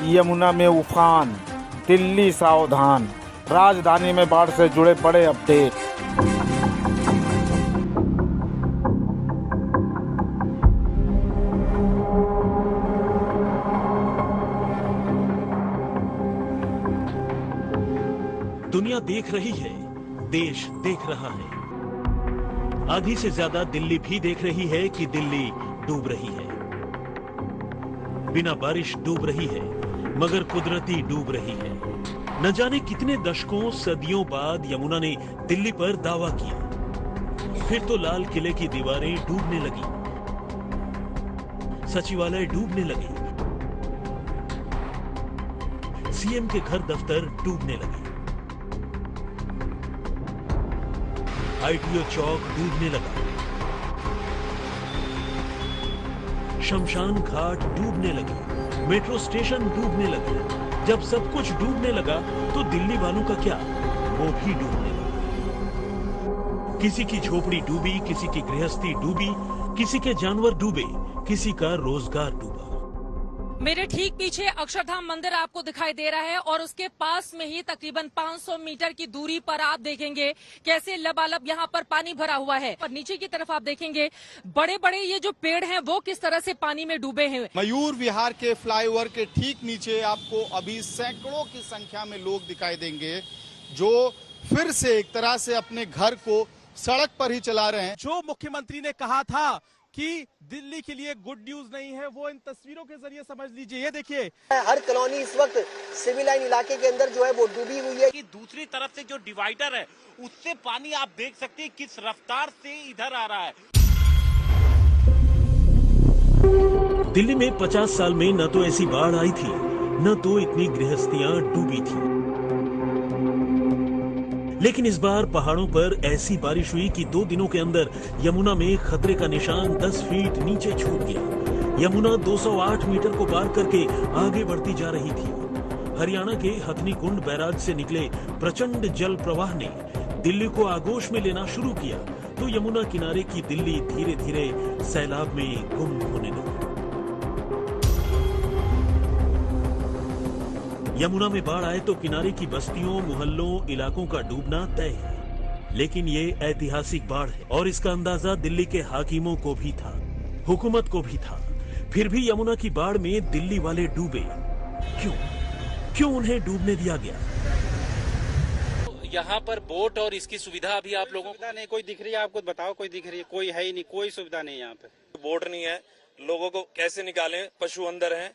यमुना में उफान, दिल्ली सावधान। राजधानी में बाढ़ से जुड़े बड़े अपडेट। दुनिया देख रही है, देश देख रहा है। आधी से ज्यादा दिल्ली भी देख रही है कि दिल्ली डूब रही है। बिना बारिश डूब रही है, मगर कुदरती डूब रही है। न जाने कितने दशकों सदियों बाद यमुना ने दिल्ली पर दावा किया। फिर तो लाल किले की दीवारें डूबने लगी, सचिवालय डूबने लगे, सीएम के घर दफ्तर डूबने लगे, आईटीओ चौक डूबने लगा, शमशान घाट डूबने लगे, मेट्रो स्टेशन डूबने लगे। जब सब कुछ डूबने लगा तो दिल्ली वालों का क्या, वो भी डूबने लगा। किसी की झोपड़ी डूबी, किसी की गृहस्थी डूबी, किसी के जानवर डूबे, किसी का रोजगार डूबा। मेरे ठीक पीछे अक्षरधाम मंदिर आपको दिखाई दे रहा है और उसके पास में ही तकरीबन 500 मीटर की दूरी पर आप देखेंगे कैसे लबालब यहाँ पर पानी भरा हुआ है। और नीचे की तरफ आप देखेंगे बड़े बड़े ये जो पेड़ हैं वो किस तरह से पानी में डूबे हैं। मयूर विहार के फ्लाईओवर के ठीक नीचे आपको अभी सैकड़ों की संख्या में लोग दिखाई देंगे जो फिर से एक तरह से अपने घर को सड़क पर ही चला रहे हैं। जो मुख्यमंत्री ने कहा था कि दिल्ली के लिए गुड न्यूज नहीं है, वो इन तस्वीरों के जरिए समझ लीजिए। ये देखिए, हर कॉलोनी इस वक्त सिविल लाइन इलाके के अंदर जो है वो डूबी हुई है। कि दूसरी तरफ से जो डिवाइडर है उससे पानी आप देख सकते हैं किस रफ्तार से इधर आ रहा है। दिल्ली में 50 साल में न तो ऐसी बाढ़ आई थी, न तो इतनी गृहस्थियां डूबी थी। लेकिन इस बार पहाड़ों पर ऐसी बारिश हुई कि 2 दिनों के अंदर यमुना में खतरे का निशान 10 फीट नीचे छूट गया। यमुना 208 मीटर को पार करके आगे बढ़ती जा रही थी। हरियाणा के हथनी कुंड बैराज से निकले प्रचंड जल प्रवाह ने दिल्ली को आगोश में लेना शुरू किया तो यमुना किनारे की दिल्ली धीरे धीरे सैलाब में गुम होने लगी। यमुना में बाढ़ आए तो किनारे की बस्तियों, मोहल्लों, इलाकों का डूबना तय है। लेकिन ये ऐतिहासिक बाढ़ है और इसका अंदाजा दिल्ली के हाकिमों को भी था, हुकूमत को भी था। फिर भी यमुना की बाढ़ में दिल्ली वाले डूबे। क्यों उन्हें डूबने दिया गया? यहाँ पर बोट और इसकी सुविधा अभी आप लोगों को नहीं कोई दिख रही है? आपको बताओ, कोई दिख रही है? कोई है ही नहीं, कोई सुविधा नहीं यहाँ पे। बोट नहीं है, लोगों को कैसे निकालें? पशु अंदर हैं,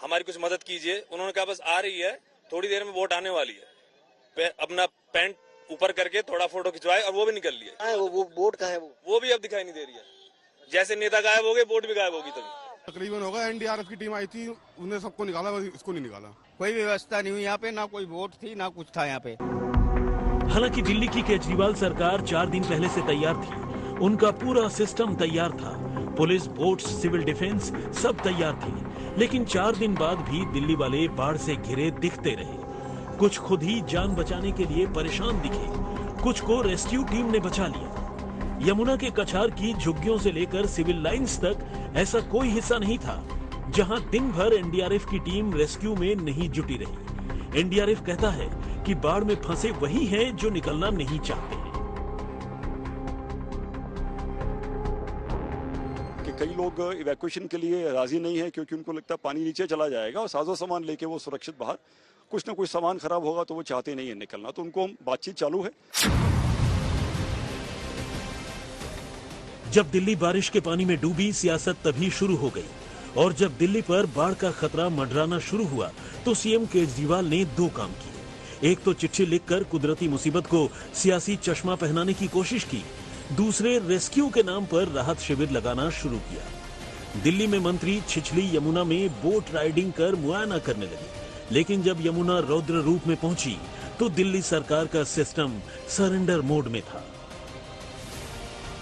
हमारी कुछ मदद कीजिए। उन्होंने कहा बस आ रही है, थोड़ी देर में बोट आने वाली है। अपना पैंट ऊपर करके थोड़ा फोटो खिंचवाए और वो भी निकल लिए। वो बोट कहाँ है? वो भी अब दिखाई नहीं दे रही है। जैसे नेता गायब हो गए, बोट भी गायब होगी। तभी तकरीबन होगा, एनडीआरएफ की टीम आई थी, उन्हें सबको निकाला, इसको नहीं निकाला। कोई व्यवस्था नहीं हुई यहाँ पे, ना कोई बोट थी ना कुछ था यहाँ पे। हालांकि दिल्ली की केजरीवाल सरकार 4 दिन पहले से तैयार थी। उनका पूरा सिस्टम तैयार था, पुलिस, बोट्स, सिविल डिफेंस सब तैयार थी। लेकिन 4 दिन बाद भी दिल्ली वाले बाढ़ से घिरे दिखते रहे। कुछ खुद ही जान बचाने के लिए परेशान दिखे, कुछ को रेस्क्यू टीम ने बचा लिया। यमुना के कछार की झुग्गियों से लेकर सिविल लाइंस तक ऐसा कोई हिस्सा नहीं था जहां दिन भर एनडीआरएफ की टीम रेस्क्यू में नहीं जुटी रही। एनडीआरएफ कहता है कि बाढ़ में फंसे वही हैं जो निकलना नहीं चाहते हैं। कई लोग इवैक्यूएशन के लिए राजी नहीं है क्योंकि उनको लगता है पानी नीचे चला जाएगा और साजो सामान लेके वो सुरक्षित बाहर, कुछ ना कुछ सामान खराब होगा तो वो चाहते नहीं है निकलना। तो उनको बातचीत चालू है। जब दिल्ली बारिश के पानी में डूबी, सियासत तभी शुरू हो गई। और जब दिल्ली पर बाढ़ का खतरा मंडराना शुरू हुआ तो सीएम केजरीवाल ने 2 काम किए। एक तो चिट्ठी लिखकर कुदरती मुसीबत को सियासी चश्मा पहनाने की कोशिश की, दूसरे रेस्क्यू के नाम पर राहत शिविर लगाना शुरू किया। दिल्ली में मंत्री छिछली यमुना में बोट राइडिंग कर मुआयना करने लगे। लेकिन जब यमुना रौद्र रूप में पहुंची तो दिल्ली सरकार का सिस्टम सरेंडर मोड में था।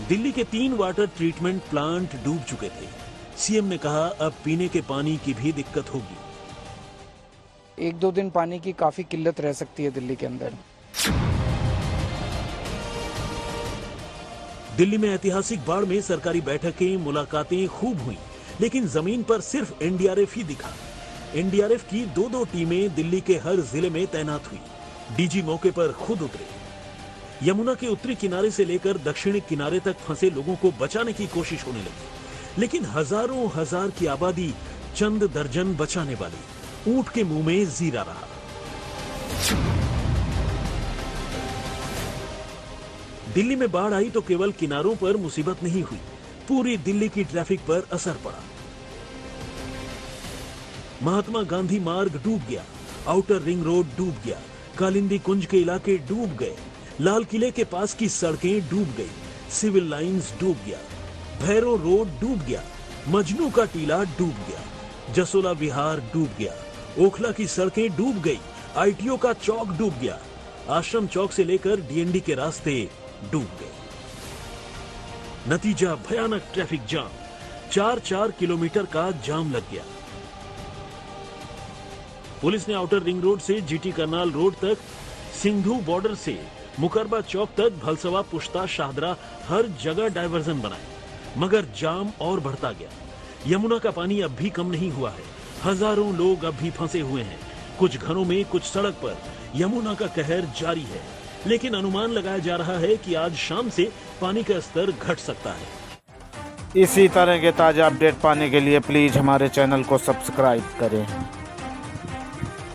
दिल्ली के 3 वाटर ट्रीटमेंट प्लांट डूब चुके थे। सीएम ने कहा अब पीने के पानी की भी दिक्कत होगी। 1-2 दिन पानी की काफी किल्लत रह सकती है दिल्ली के अंदर। दिल्ली में ऐतिहासिक बाढ़ में सरकारी बैठकें, मुलाकातें खूब हुई, लेकिन जमीन पर सिर्फ एनडीआरएफ ही दिखा। एनडीआरएफ की 2-2 टीमें दिल्ली के हर जिले में तैनात हुई। डीजी मौके पर खुद उतरे। यमुना के उत्तरी किनारे से लेकर दक्षिणी किनारे तक फंसे लोगों को बचाने की कोशिश होने लगी, लेकिन हजारों हजार की आबादी चंद दर्जन बचाने वाली ऊंट के मुंह में जीरा रहा। दिल्ली में बाढ़ आई तो केवल किनारों पर मुसीबत नहीं हुई, पूरी दिल्ली की ट्रैफिक पर असर पड़ा। महात्मा गांधी मार्ग डूब गया, आउटर रिंग रोड डूब गया, कालिंदी कुंज के इलाके डूब गए, लाल किले के पास की सड़कें डूब गई, सिविल लाइंस डूब गया, भैरव रोड डूब गया, मजनू का टीला डूब गया, जसोला विहार डूब गया, ओखला की सड़कें डूब गई, आईटीओ का चौक डूब गया, आश्रम चौक से लेकर डीएनडी के रास्ते डूब गए। नतीजा भयानक ट्रैफिक जाम, 4-4 किलोमीटर का जाम लग गया। पुलिस ने आउटर रिंग रोड से जीटी करनाल रोड तक, सिंधु बॉर्डर से मुकरबा चौक तक, भलसवा, पुश्ता, शाहदरा हर जगह डायवर्जन बनाए, मगर जाम और बढ़ता गया। यमुना का पानी अब भी कम नहीं हुआ है, हजारों लोग अब भी फंसे हुए हैं, कुछ घरों में, कुछ सड़क पर। यमुना का कहर जारी है, लेकिन अनुमान लगाया जा रहा है कि आज शाम से पानी का स्तर घट सकता है। इसी तरह के ताज़ा अपडेट पाने के लिए प्लीज़ हमारे चैनल को सब्सक्राइब करें।